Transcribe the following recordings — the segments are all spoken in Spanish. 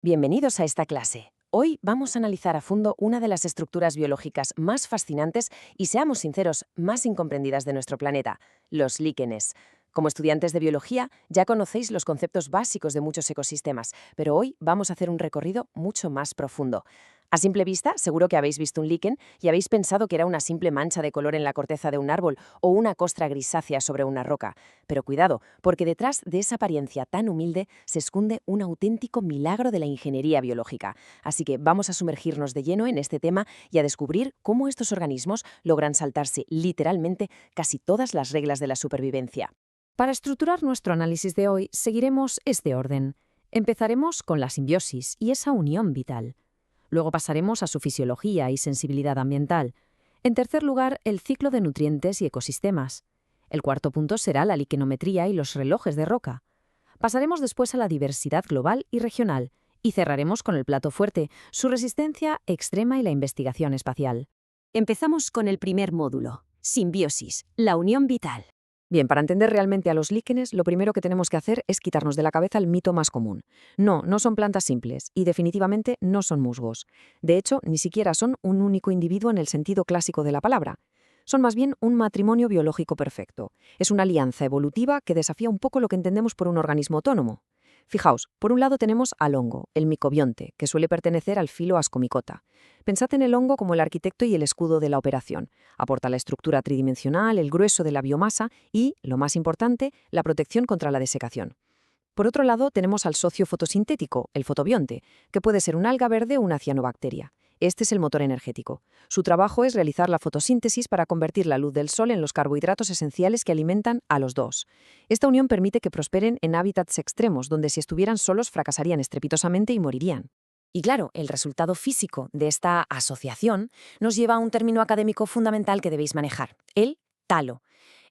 Bienvenidos a esta clase. Hoy vamos a analizar a fondo una de las estructuras biológicas más fascinantes y, seamos sinceros, más incomprendidas de nuestro planeta, los líquenes. Como estudiantes de biología, ya conocéis los conceptos básicos de muchos ecosistemas, pero hoy vamos a hacer un recorrido mucho más profundo. A simple vista, seguro que habéis visto un líquen y habéis pensado que era una simple mancha de color en la corteza de un árbol o una costra grisácea sobre una roca. Pero cuidado, porque detrás de esa apariencia tan humilde se esconde un auténtico milagro de la ingeniería biológica. Así que vamos a sumergirnos de lleno en este tema y a descubrir cómo estos organismos logran saltarse literalmente casi todas las reglas de la supervivencia. Para estructurar nuestro análisis de hoy, seguiremos este orden. Empezaremos con la simbiosis y esa unión vital. Luego pasaremos a su fisiología y sensibilidad ambiental. En tercer lugar, el ciclo de nutrientes y ecosistemas. El cuarto punto será la liquenometría y los relojes de roca. Pasaremos después a la diversidad global y regional. Y cerraremos con el plato fuerte, su resistencia extrema y la investigación espacial. Empezamos con el primer módulo, simbiosis, la unión vital. Bien, para entender realmente a los líquenes, lo primero que tenemos que hacer es quitarnos de la cabeza el mito más común. No son plantas simples y definitivamente no son musgos. De hecho, ni siquiera son un único individuo en el sentido clásico de la palabra. Son más bien un matrimonio biológico perfecto. Es una alianza evolutiva que desafía un poco lo que entendemos por un organismo autónomo. Fijaos, por un lado tenemos al hongo, el micobionte, que suele pertenecer al filo Ascomycota. Pensad en el hongo como el arquitecto y el escudo de la operación. Aporta la estructura tridimensional, el grueso de la biomasa y, lo más importante, la protección contra la desecación. Por otro lado, tenemos al socio fotosintético, el fotobionte, que puede ser un alga verde o una cianobacteria. Este es el motor energético. Su trabajo es realizar la fotosíntesis para convertir la luz del sol en los carbohidratos esenciales que alimentan a los dos. Esta unión permite que prosperen en hábitats extremos, donde si estuvieran solos fracasarían estrepitosamente y morirían. Y claro, el resultado físico de esta asociación nos lleva a un término académico fundamental que debéis manejar, el talo.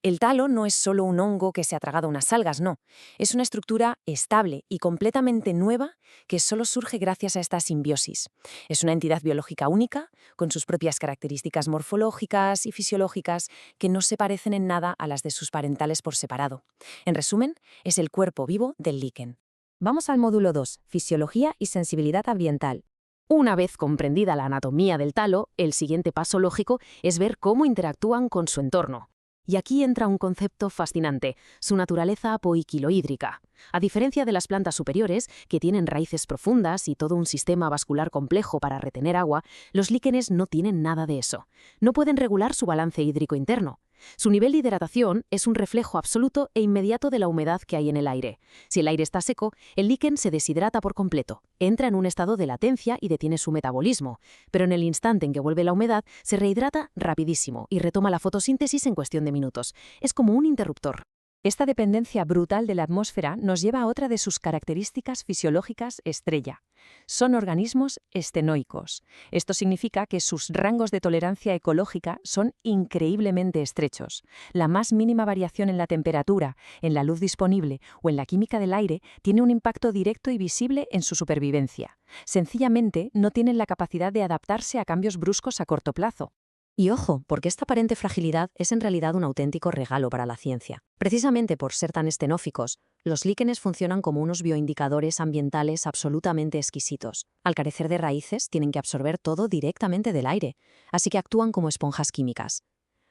El talo no es solo un hongo que se ha tragado unas algas, no. Es una estructura estable y completamente nueva que solo surge gracias a esta simbiosis. Es una entidad biológica única, con sus propias características morfológicas y fisiológicas que no se parecen en nada a las de sus parentales por separado. En resumen, es el cuerpo vivo del líquen. Vamos al módulo 2, fisiología y sensibilidad ambiental. Una vez comprendida la anatomía del talo, el siguiente paso lógico es ver cómo interactúan con su entorno. Y aquí entra un concepto fascinante, su naturaleza apoiquilohídrica. A diferencia de las plantas superiores, que tienen raíces profundas y todo un sistema vascular complejo para retener agua, los líquenes no tienen nada de eso. No pueden regular su balance hídrico interno. Su nivel de hidratación es un reflejo absoluto e inmediato de la humedad que hay en el aire. Si el aire está seco, el líquen se deshidrata por completo, entra en un estado de latencia y detiene su metabolismo, pero en el instante en que vuelve la humedad, se rehidrata rapidísimo y retoma la fotosíntesis en cuestión de minutos. Es como un interruptor. Esta dependencia brutal de la atmósfera nos lleva a otra de sus características fisiológicas estrella. Son organismos estenoicos. Esto significa que sus rangos de tolerancia ecológica son increíblemente estrechos. La más mínima variación en la temperatura, en la luz disponible o en la química del aire tiene un impacto directo y visible en su supervivencia. Sencillamente, no tienen la capacidad de adaptarse a cambios bruscos a corto plazo. Y ojo, porque esta aparente fragilidad es en realidad un auténtico regalo para la ciencia. Precisamente por ser tan estenóficos, los líquenes funcionan como unos bioindicadores ambientales absolutamente exquisitos. Al carecer de raíces, tienen que absorber todo directamente del aire, así que actúan como esponjas químicas.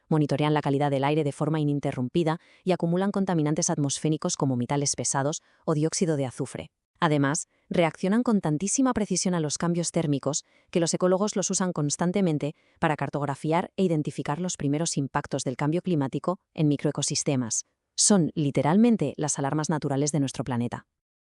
Monitorean la calidad del aire de forma ininterrumpida y acumulan contaminantes atmosféricos como metales pesados o dióxido de azufre. Además, reaccionan con tantísima precisión a los cambios térmicos que los ecólogos los usan constantemente para cartografiar e identificar los primeros impactos del cambio climático en microecosistemas. Son, literalmente, las alarmas naturales de nuestro planeta.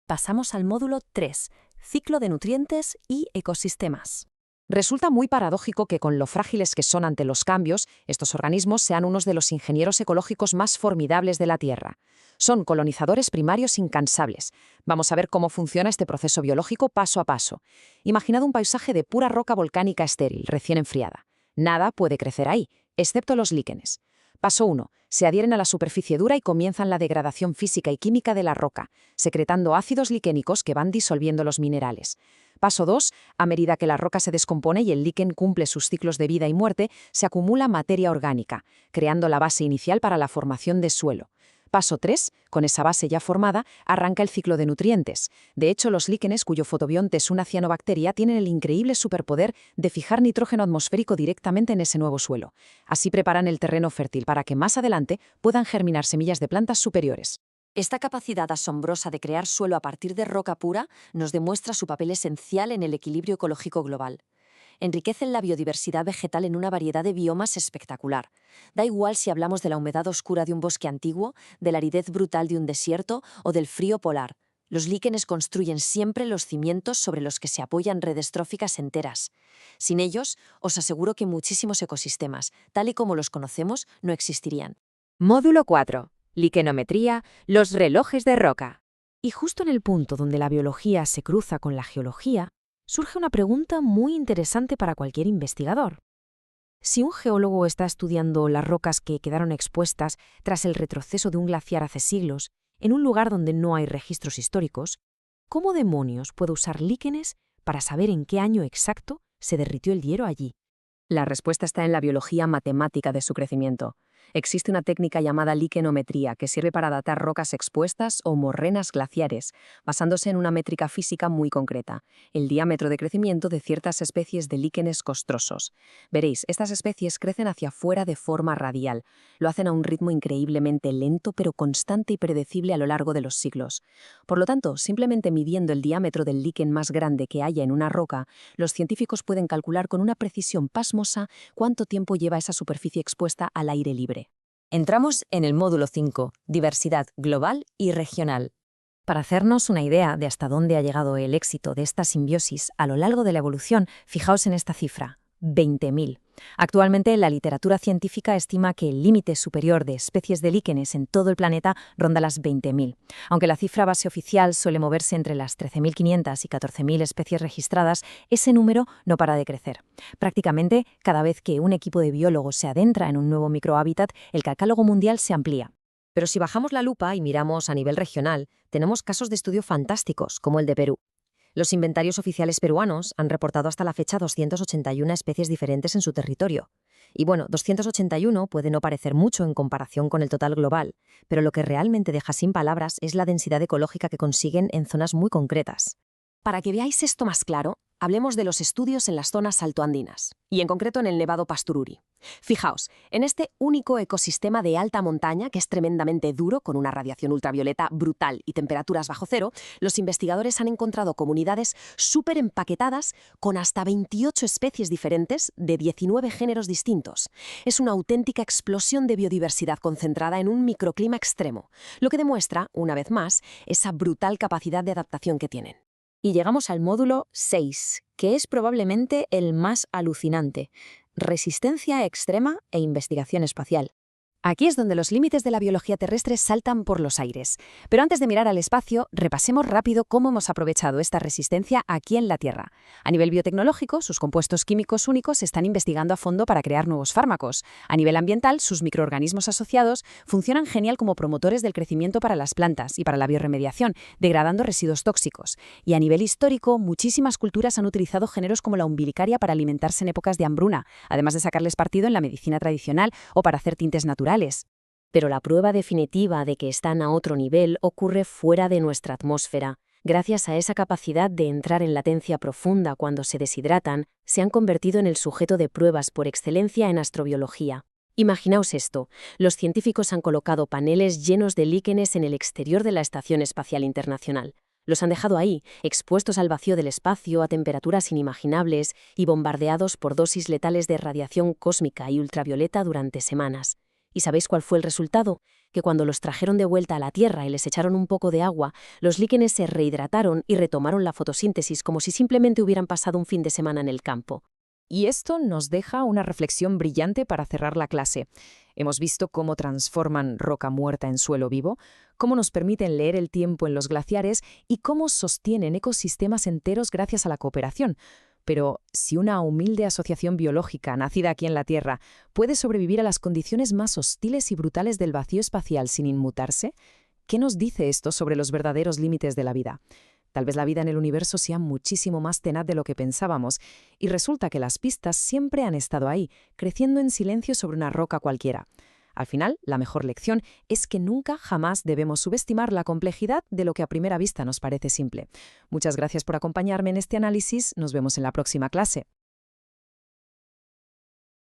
Pasamos al módulo 3, ciclo de nutrientes y ecosistemas. Resulta muy paradójico que con lo frágiles que son ante los cambios, estos organismos sean unos de los ingenieros ecológicos más formidables de la Tierra. Son colonizadores primarios incansables. Vamos a ver cómo funciona este proceso biológico paso a paso. Imaginad un paisaje de pura roca volcánica estéril, recién enfriada. Nada puede crecer ahí, excepto los líquenes. Paso 1. Se adhieren a la superficie dura y comienzan la degradación física y química de la roca, secretando ácidos liquénicos que van disolviendo los minerales. Paso 2. A medida que la roca se descompone y el líquen cumple sus ciclos de vida y muerte, se acumula materia orgánica, creando la base inicial para la formación de suelo. Paso 3. Con esa base ya formada, arranca el ciclo de nutrientes. De hecho, los líquenes, cuyo fotobionte es una cianobacteria, tienen el increíble superpoder de fijar nitrógeno atmosférico directamente en ese nuevo suelo. Así preparan el terreno fértil para que más adelante puedan germinar semillas de plantas superiores. Esta capacidad asombrosa de crear suelo a partir de roca pura nos demuestra su papel esencial en el equilibrio ecológico global. Enriquecen la biodiversidad vegetal en una variedad de biomas espectacular. Da igual si hablamos de la humedad oscura de un bosque antiguo, de la aridez brutal de un desierto o del frío polar. Los líquenes construyen siempre los cimientos sobre los que se apoyan redes tróficas enteras. Sin ellos, os aseguro que muchísimos ecosistemas, tal y como los conocemos, no existirían. Módulo 4. Liquenometría, los relojes de roca. Y justo en el punto donde la biología se cruza con la geología, surge una pregunta muy interesante para cualquier investigador. Si un geólogo está estudiando las rocas que quedaron expuestas tras el retroceso de un glaciar hace siglos, en un lugar donde no hay registros históricos, ¿cómo demonios puede usar líquenes para saber en qué año exacto se derritió el hielo allí? La respuesta está en la biología matemática de su crecimiento. Existe una técnica llamada liquenometría que sirve para datar rocas expuestas o morrenas glaciares, basándose en una métrica física muy concreta, el diámetro de crecimiento de ciertas especies de líquenes costrosos. Veréis, estas especies crecen hacia afuera de forma radial. Lo hacen a un ritmo increíblemente lento, pero constante y predecible a lo largo de los siglos. Por lo tanto, simplemente midiendo el diámetro del líquen más grande que haya en una roca, los científicos pueden calcular con una precisión pasmosa cuánto tiempo lleva esa superficie expuesta al aire libre. Entramos en el módulo 5, diversidad global y regional. Para hacernos una idea de hasta dónde ha llegado el éxito de esta simbiosis a lo largo de la evolución, fijaos en esta cifra, 20.000. Actualmente, la literatura científica estima que el límite superior de especies de líquenes en todo el planeta ronda las 20.000. Aunque la cifra base oficial suele moverse entre las 13.500 y 14.000 especies registradas, ese número no para de crecer. Prácticamente, cada vez que un equipo de biólogos se adentra en un nuevo microhábitat, el catálogo mundial se amplía. Pero si bajamos la lupa y miramos a nivel regional, tenemos casos de estudio fantásticos, como el de Perú. Los inventarios oficiales peruanos han reportado hasta la fecha 281 especies diferentes en su territorio. Y bueno, 281 puede no parecer mucho en comparación con el total global, pero lo que realmente deja sin palabras es la densidad ecológica que consiguen en zonas muy concretas. Para que veáis esto más claro, hablemos de los estudios en las zonas altoandinas, y en concreto en el Nevado Pastururi. Fijaos, en este único ecosistema de alta montaña, que es tremendamente duro, con una radiación ultravioleta brutal y temperaturas bajo cero, los investigadores han encontrado comunidades súper empaquetadas con hasta 28 especies diferentes de 19 géneros distintos. Es una auténtica explosión de biodiversidad concentrada en un microclima extremo, lo que demuestra, una vez más, esa brutal capacidad de adaptación que tienen. Y llegamos al módulo 6, que es probablemente el más alucinante: resistencia extrema e investigación espacial. Aquí es donde los límites de la biología terrestre saltan por los aires. Pero antes de mirar al espacio, repasemos rápido cómo hemos aprovechado esta resistencia aquí en la Tierra. A nivel biotecnológico, sus compuestos químicos únicos se están investigando a fondo para crear nuevos fármacos. A nivel ambiental, sus microorganismos asociados funcionan genial como promotores del crecimiento para las plantas y para la biorremediación, degradando residuos tóxicos. Y a nivel histórico, muchísimas culturas han utilizado géneros como la umbilicaria para alimentarse en épocas de hambruna, además de sacarles partido en la medicina tradicional o para hacer tintes naturales. Pero la prueba definitiva de que están a otro nivel ocurre fuera de nuestra atmósfera. Gracias a esa capacidad de entrar en latencia profunda cuando se deshidratan, se han convertido en el sujeto de pruebas por excelencia en astrobiología. Imaginaos esto: los científicos han colocado paneles llenos de líquenes en el exterior de la Estación Espacial Internacional. Los han dejado ahí, expuestos al vacío del espacio a temperaturas inimaginables y bombardeados por dosis letales de radiación cósmica y ultravioleta durante semanas. ¿Y sabéis cuál fue el resultado? Que cuando los trajeron de vuelta a la Tierra y les echaron un poco de agua, los líquenes se rehidrataron y retomaron la fotosíntesis como si simplemente hubieran pasado un fin de semana en el campo. Y esto nos deja una reflexión brillante para cerrar la clase. Hemos visto cómo transforman roca muerta en suelo vivo, cómo nos permiten leer el tiempo en los glaciares y cómo sostienen ecosistemas enteros gracias a la cooperación. Pero si una humilde asociación biológica nacida aquí en la Tierra puede sobrevivir a las condiciones más hostiles y brutales del vacío espacial sin inmutarse, ¿qué nos dice esto sobre los verdaderos límites de la vida? Tal vez la vida en el universo sea muchísimo más tenaz de lo que pensábamos, y resulta que las pistas siempre han estado ahí, creciendo en silencio sobre una roca cualquiera. Al final, la mejor lección es que nunca jamás debemos subestimar la complejidad de lo que a primera vista nos parece simple. Muchas gracias por acompañarme en este análisis. Nos vemos en la próxima clase.